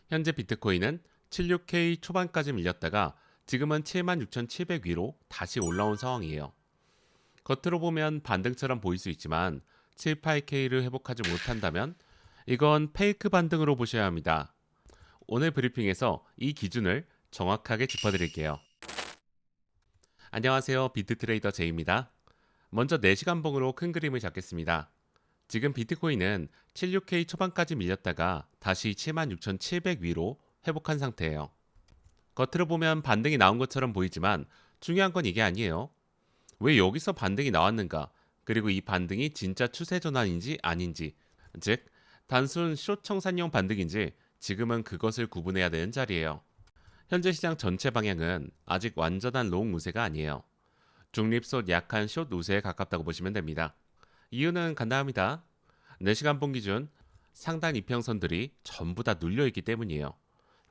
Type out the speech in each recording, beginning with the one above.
현재 비트코인은 76K 초반까지 밀렸다가 지금은 76,700 위로 다시 올라온 상황이에요. 겉으로 보면 반등처럼 보일 수 있지만 7, 8K를 회복하지 못한다면 이건 페이크 반등으로 보셔야 합니다. 오늘 브리핑에서 이 기준을 정확하게 짚어드릴게요. 안녕하세요. 비트트레이더 제이입니다. 먼저 4시간 봉으로 큰 그림을 잡겠습니다. 지금 비트코인은 76K 초반까지 밀렸다가 다시 76,700 위로 회복한 상태예요. 겉으로 보면 반등이 나온 것처럼 보이지만 중요한 건 이게 아니에요. 왜 여기서 반등이 나왔는가? 그리고 이 반등이 진짜 추세 전환인지 아닌지, 즉 단순 숏 청산용 반등인지 지금은 그것을 구분해야 되는 자리예요. 현재 시장 전체 방향은 아직 완전한 롱 우세가 아니에요. 중립숏 약한 숏 우세에 가깝다고 보시면 됩니다. 이유는 간단합니다. 4시간 봉 기준 상단 이평선들이 전부 다 눌려있기 때문이에요.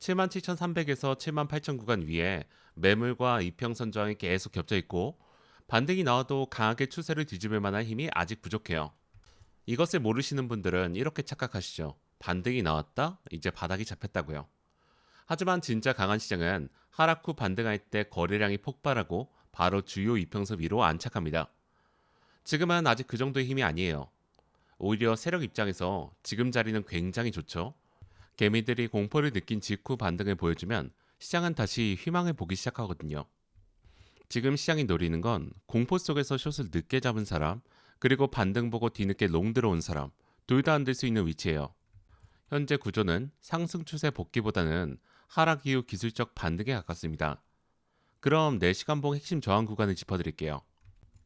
77,300에서 78,000 구간 위에 매물과 이평선 저항이 계속 겹쳐 있고 반등이 나와도 강하게 추세를 뒤집을 만한 힘이 아직 부족해요. 이것을 모르시는 분들은 이렇게 착각하시죠. 반등이 나왔다? 이제 바닥이 잡혔다고요. 하지만 진짜 강한 시장은 하락 후 반등할 때 거래량이 폭발하고 바로 주요 이평선 위로 안착합니다. 지금은 아직 그 정도의 힘이 아니에요. 오히려 세력 입장에서 지금 자리는 굉장히 좋죠. 개미들이 공포를 느낀 직후 반등을 보여주면 시장은 다시 희망을 보기 시작하거든요. 지금 시장이 노리는 건 공포 속에서 숏을 늦게 잡은 사람, 그리고 반등 보고 뒤늦게 롱 들어온 사람, 둘 다 안 될 수 있는 위치예요. 현재 구조는 상승 추세 복귀보다는 하락 이후 기술적 반등에 가깝습니다. 그럼 4시간 봉 핵심 저항 구간을 짚어드릴게요.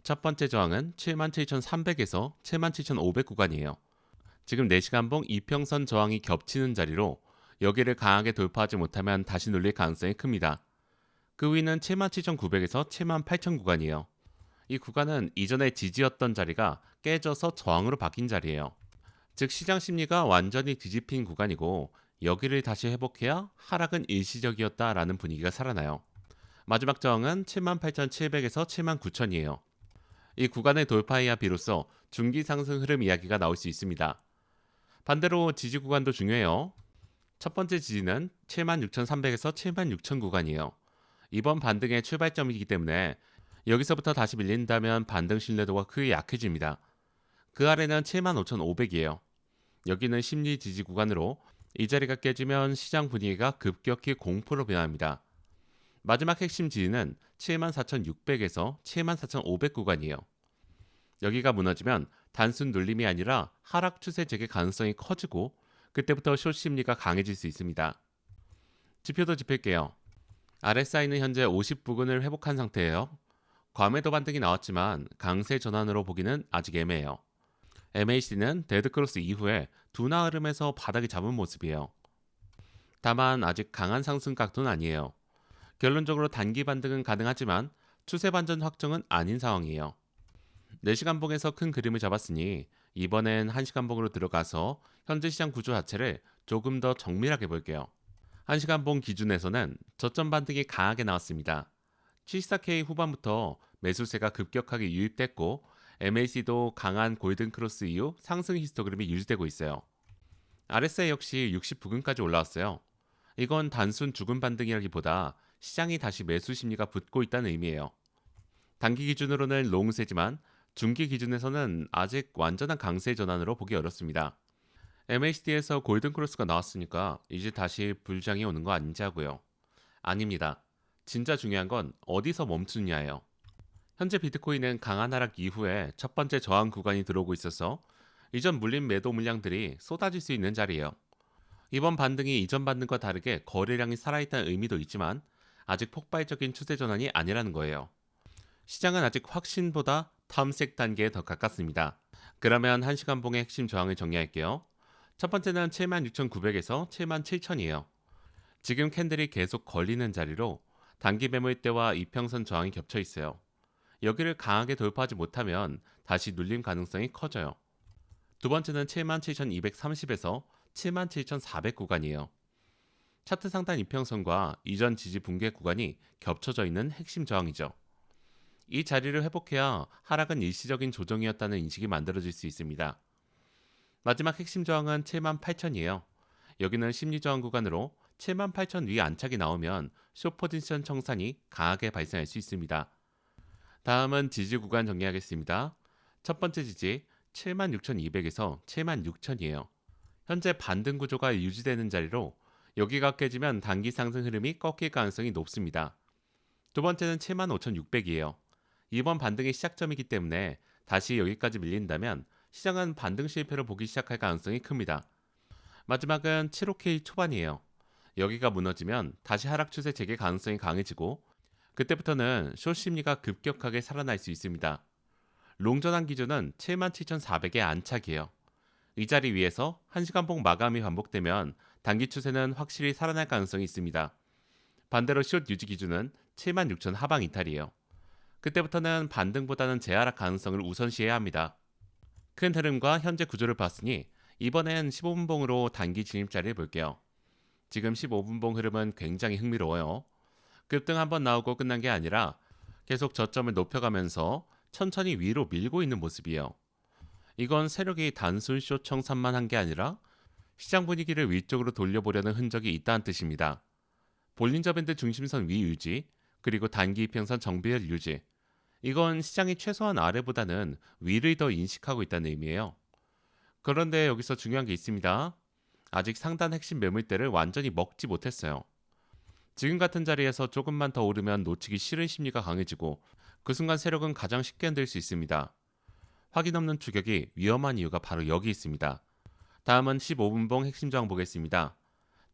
첫 번째 저항은 77,300에서 77,500 구간이에요. 지금 4시간 봉 이평선 저항이 겹치는 자리로 여기를 강하게 돌파하지 못하면 다시 눌릴 가능성이 큽니다. 그 위는 77,900에서 78,000 구간이에요. 이 구간은 이전에 지지였던 자리가 깨져서 저항으로 바뀐 자리예요. 즉 시장 심리가 완전히 뒤집힌 구간이고 여기를 다시 회복해야 하락은 일시적이었다라는 분위기가 살아나요. 마지막 저항은 78,700에서 79,000이에요. 이 구간의 돌파해야 비로소 중기 상승 흐름 이야기가 나올 수 있습니다. 반대로 지지 구간도 중요해요. 첫 번째 지지는 76,300에서 76,000 구간이에요. 이번 반등의 출발점이기 때문에 여기서부터 다시 밀린다면 반등 신뢰도가 크게 약해집니다. 그 아래는 75,500이에요. 여기는 심리 지지 구간으로 이 자리가 깨지면 시장 분위기가 급격히 공포로 변합니다. 마지막 핵심 지지는 74,600에서 74,500 구간이에요. 여기가 무너지면 단순 눌림이 아니라 하락 추세 재개 가능성이 커지고 그때부터 숏 심리가 강해질 수 있습니다. 지표도 짚을게요. RSI는 현재 50 부근을 회복한 상태예요. 과매도 반등이 나왔지만 강세 전환으로 보기는 아직 애매해요. MACD는 데드크로스 이후에 둔화 흐름에서 바닥이 잡은 모습이에요. 다만 아직 강한 상승 각도는 아니에요. 결론적으로 단기 반등은 가능하지만 추세 반전 확정은 아닌 상황이에요. 4시간 봉에서 큰 그림을 잡았으니 이번엔 1시간 봉으로 들어가서 현재 시장 구조 자체를 조금 더 정밀하게 볼게요. 1시간 봉 기준에서는 저점 반등이 강하게 나왔습니다. 74K 후반부터 매수세가 급격하게 유입됐고 MAC도 강한 골든 크로스 이후 상승 히스토그램이 유지되고 있어요. RSI 역시 60 부근까지 올라왔어요. 이건 단순 죽은 반등이라기보다 시장이 다시 매수 심리가 붙고 있다는 의미예요. 단기 기준으로는 롱세지만 중기 기준에서는 아직 완전한 강세 전환으로 보기 어렵습니다. MACD에서 골든 크로스가 나왔으니까 이제 다시 불장이 오는 거 아닌지 하고요. 아닙니다. 진짜 중요한 건 어디서 멈추느냐예요. 현재 비트코인은 강한 하락 이후에 첫 번째 저항 구간이 들어오고 있어서 이전 물린 매도 물량들이 쏟아질 수 있는 자리예요. 이번 반등이 이전 반등과 다르게 거래량이 살아있다는 의미도 있지만 아직 폭발적인 추세 전환이 아니라는 거예요. 시장은 아직 확신보다 탐색 단계에 더 가깝습니다. 그러면 1시간 봉의 핵심 저항을 정리할게요. 첫 번째는 76,900에서 77,000이에요. 지금 캔들이 계속 걸리는 자리로 단기 매물대와 이평선 저항이 겹쳐 있어요. 여기를 강하게 돌파하지 못하면 다시 눌림 가능성이 커져요. 두 번째는 77,230에서 77,400 구간이에요. 차트 상단 이평선과 이전 지지 붕괴 구간이 겹쳐져 있는 핵심 저항이죠. 이 자리를 회복해야 하락은 일시적인 조정이었다는 인식이 만들어질 수 있습니다. 마지막 핵심 저항은 78,000이에요. 여기는 심리저항 구간으로 78,000 위 안착이 나오면 숏 포지션 청산이 강하게 발생할 수 있습니다. 다음은 지지 구간 정리하겠습니다. 첫 번째 지지 76,200에서 76,000이에요. 현재 반등 구조가 유지되는 자리로 여기가 깨지면 단기 상승 흐름이 꺾일 가능성이 높습니다. 두 번째는 75,600이에요. 이번 반등의 시작점이기 때문에 다시 여기까지 밀린다면 시장은 반등 실패로 보기 시작할 가능성이 큽니다. 마지막은 75K 초반이에요. 여기가 무너지면 다시 하락 추세 재개 가능성이 강해지고 그때부터는 숏 심리가 급격하게 살아날 수 있습니다. 롱전환 기준은 77,400의 안착이에요. 이 자리 위에서 1시간봉 마감이 반복되면 단기 추세는 확실히 살아날 가능성이 있습니다. 반대로 숏 유지 기준은 76,000 하방 이탈이에요. 그때부터는 반등보다는 재하락 가능성을 우선시해야 합니다. 큰 흐름과 현재 구조를 봤으니 이번엔 15분봉으로 단기 진입자리를 볼게요. 지금 15분봉 흐름은 굉장히 흥미로워요. 급등 한번 나오고 끝난 게 아니라 계속 저점을 높여가면서 천천히 위로 밀고 있는 모습이에요. 이건 세력이 단순 숏 청산만 한 게 아니라 시장 분위기를 위쪽으로 돌려보려는 흔적이 있다는 뜻입니다. 볼린저 밴드 중심선 위 유지, 그리고 단기 이평선 정배열 유지. 이건 시장이 최소한 아래보다는 위를 더 인식하고 있다는 의미예요. 그런데 여기서 중요한 게 있습니다. 아직 상단 핵심 매물대를 완전히 먹지 못했어요. 지금 같은 자리에서 조금만 더 오르면 놓치기 싫은 심리가 강해지고 그 순간 세력은 가장 쉽게 흔들 수 있습니다. 확인 없는 추격이 위험한 이유가 바로 여기 있습니다. 다음은 15분봉 핵심 저항 보겠습니다.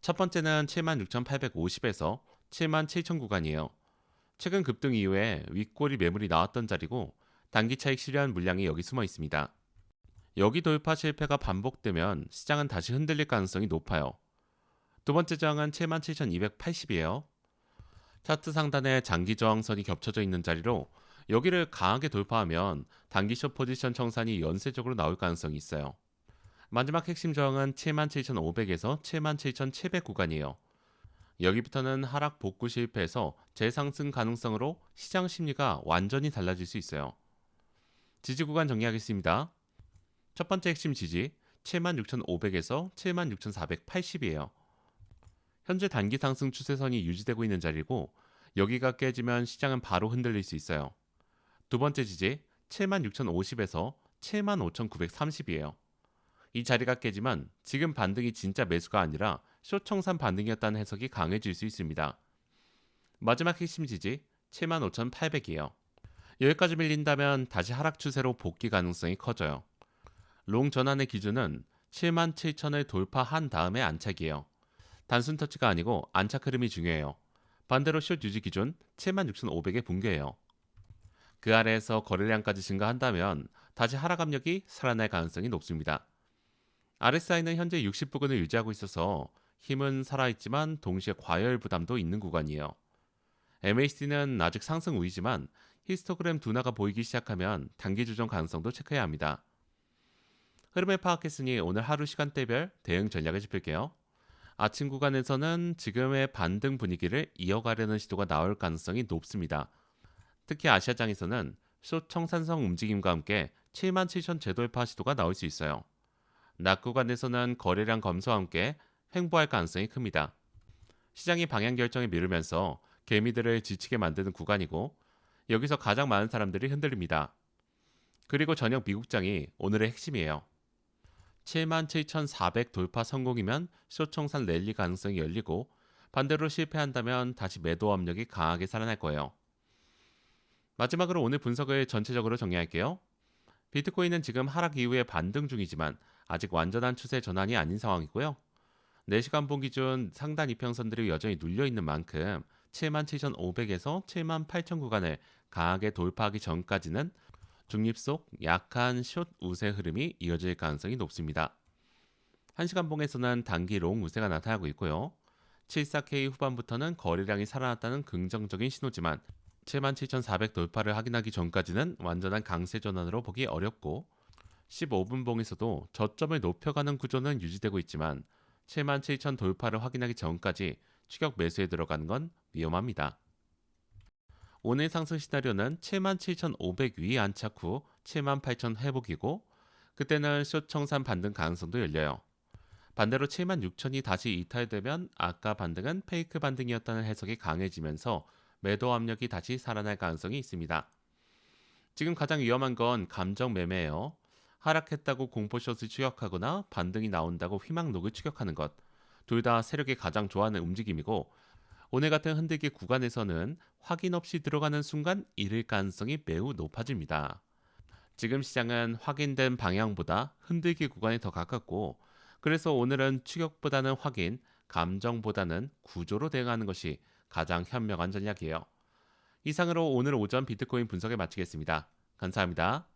첫 번째는 76,850에서 77,000 구간이에요. 최근 급등 이후에 윗꼬리 매물이 나왔던 자리고 단기 차익 실현 물량이 여기 숨어 있습니다. 여기 돌파 실패가 반복되면 시장은 다시 흔들릴 가능성이 높아요. 두 번째 저항은 77,280이에요. 차트 상단에 장기 저항선이 겹쳐져 있는 자리로 여기를 강하게 돌파하면 단기 숏 포지션 청산이 연쇄적으로 나올 가능성이 있어요. 마지막 핵심 저항은 77,500에서 77,700 구간이에요. 여기부터는 하락 복구 실패해서 재상승 가능성으로 시장 심리가 완전히 달라질 수 있어요. 지지 구간 정리하겠습니다. 첫 번째 핵심 지지 76,500에서 76,480이에요. 현재 단기 상승 추세선이 유지되고 있는 자리고 여기가 깨지면 시장은 바로 흔들릴 수 있어요. 두 번째 지지 76,050에서 75,930이에요. 이 자리가 깨지면 지금 반등이 진짜 매수가 아니라 숏 청산 반등이었다는 해석이 강해질 수 있습니다. 마지막 핵심 지지 75,800이에요. 여기까지 밀린다면 다시 하락 추세로 복귀 가능성이 커져요. 롱 전환의 기준은 77,000을 돌파한 다음에 안착이에요. 단순 터치가 아니고 안착 흐름이 중요해요. 반대로 숏 유지 기준 76,500의 붕괴예요. 그 아래에서 거래량까지 증가한다면 다시 하락 압력이 살아날 가능성이 높습니다. RSI는 현재 60부근을 유지하고 있어서 힘은 살아있지만 동시에 과열 부담도 있는 구간이에요. MACD는 아직 상승 우위지만 히스토그램 둔화가 보이기 시작하면 단기 조정 가능성도 체크해야 합니다. 흐름을 파악했으니 오늘 하루 시간대별 대응 전략을 짚을게요. 아침 구간에서는 지금의 반등 분위기를 이어가려는 시도가 나올 가능성이 높습니다. 특히 아시아장에서는 숏 청산성 움직임과 함께 77,000 재돌파 시도가 나올 수 있어요. 낮 구간에서는 거래량 검수와 함께 횡보할 가능성이 큽니다. 시장이 방향 결정에 미루면서 개미들을 지치게 만드는 구간이고 여기서 가장 많은 사람들이 흔들립니다. 그리고 저녁 미국장이 오늘의 핵심이에요. 77,400 돌파 성공이면 숏 청산 랠리 가능성이 열리고 반대로 실패한다면 다시 매도 압력이 강하게 살아날 거예요. 마지막으로 오늘 분석을 전체적으로 정리할게요. 비트코인은 지금 하락 이후에 반등 중이지만 아직 완전한 추세 전환이 아닌 상황이고요. 4시간 본 기준 상단 이평선들이 여전히 눌려있는 만큼 77,500에서 78,000 구간을 강하게 돌파하기 전까지는 중립 속 약한 숏 우세 흐름이 이어질 가능성이 높습니다. 1시간 봉에서는 단기 롱 우세가 나타나고 있고요. 74K 후반부터는 거래량이 살아났다는 긍정적인 신호지만 77,400 돌파를 확인하기 전까지는 완전한 강세 전환으로 보기 어렵고 15분 봉에서도 저점을 높여가는 구조는 유지되고 있지만 77,000 돌파를 확인하기 전까지 추격 매수에 들어가는 건 위험합니다. 오늘 상승 시나리오는 77,500 위 안착 후 78,000 회복이고 그때는 숏 청산 반등 가능성도 열려요. 반대로 76,000이 다시 이탈되면 아까 반등은 페이크 반등이었다는 해석이 강해지면서 매도 압력이 다시 살아날 가능성이 있습니다. 지금 가장 위험한 건 감정 매매예요. 하락했다고 공포샷을 추격하거나 반등이 나온다고 희망록을 추격하는 것. 둘 다 세력이 가장 좋아하는 움직임이고 오늘 같은 흔들기 구간에서는 확인 없이 들어가는 순간 잃을 가능성이 매우 높아집니다. 지금 시장은 확인된 방향보다 흔들기 구간이 더 가깝고 그래서 오늘은 추격보다는 확인, 감정보다는 구조로 대응하는 것이 가장 현명한 전략이에요. 이상으로 오늘 오전 비트코인 분석을 마치겠습니다. 감사합니다.